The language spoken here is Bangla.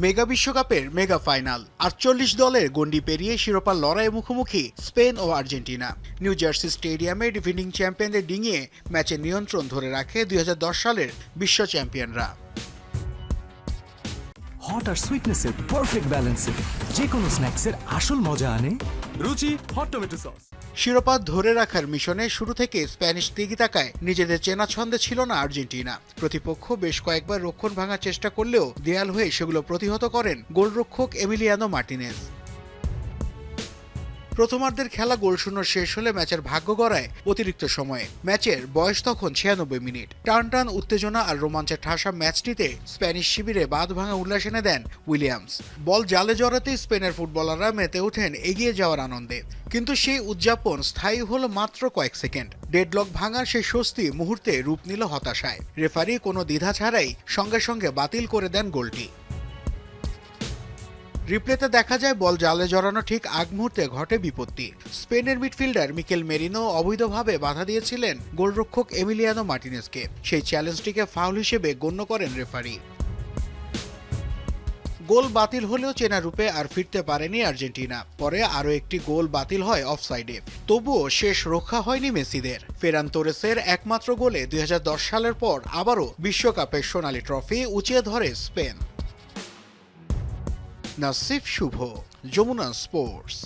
মেগা বিশ্বকাপের মেগা ফাইনাল ৪৮ দলের গণ্ডি পেরিয়ে শিরোপার লড়াইয়ে মুখোমুখি স্পেন ও আর্জেন্টিনা। নিউ জার্সি স্টেডিয়ামে ডিফেন্ডিং চ্যাম্পিয়নদের ডিঙিয়ে ম্যাচের নিয়ন্ত্রণ ধরে রাখে ২০১০ সালের বিশ্ব চ্যাম্পিয়নরা। হট আর সুইটনেসের পারফেক্ট ব্যালেন্সে যে কোনো স্ন্যাক্সের আসল মজা আনে রুচি হট টমেটো সস। শিরোপা ধরে রাখার মিশনে শুরু থেকে স্প্যানিশ তিগিতাকায় নিজেদের চেনা ছন্দে ছিল না আর্জেন্টিনা। প্রতিপক্ষ বেশ কয়েকবার রক্ষণ ভাঙার চেষ্টা করলেও দেয়াল হয়ে সেগুলো প্রতিহত করেন গোলরক্ষক এমিলিয়ানো মার্টিনেজ। প্রথমার্ধের খেলা গোলশূন্য শেষ হলে ম্যাচের ভাগ্য গড়ায় অতিরিক্ত সময়ে। ম্যাচের বয়স তখন ৯৬ মিনিট। টান উত্তেজনা আর রোমাঞ্চে ঠাসা ম্যাচটিতে স্প্যানিশ শিবিরে বাঁধ ভাঙা উল্লাস এনে দেন উইলিয়ামস। বল জালে জড়াতেই স্পেনের ফুটবলাররা মেতে ওঠেন এগিয়ে যাওয়ার আনন্দে। কিন্তু সেই উদযাপন স্থায়ী হলো মাত্র কয়েক সেকেন্ড। ডেডলক ভাঙার সেই স্বস্তি মুহূর্তে রূপ নিল হতাশায়। রেফারি কোনো দ্বিধা ছাড়াই সঙ্গে সঙ্গে বাতিল করে দেন গোলটি। রিপ্লেতে দেখা যায় বল জালে জড়ানো ঠিক আগ মুহূর্তে ঘটে বিপত্তি। স্পেনের মিডফিল্ডার মিকেল মেরিনো অবৈধভাবে বাধা দিয়েছিলেন গোলরক্ষক এমিলিয়ানো মার্টিনেজকে। সেই চ্যালেঞ্জটিকে ফাউল হিসেবে গণ্য করেন রেফারি। গোল বাতিল হলেও চেনা রূপে আর ফিরতে পারেনি আর্জেন্টিনা। পরে আরও একটি গোল বাতিল হয় অফসাইডে। তবুও শেষ রক্ষা হয়নি মেসিদের। ফেরান তোরেসের একমাত্র গোলে ২০১০ সালের পর আবারও বিশ্বকাপের সোনালী ট্রফি উঁচিয়ে ধরে স্পেন। নাসিফ শুভ, যমুনা স্পোর্টস।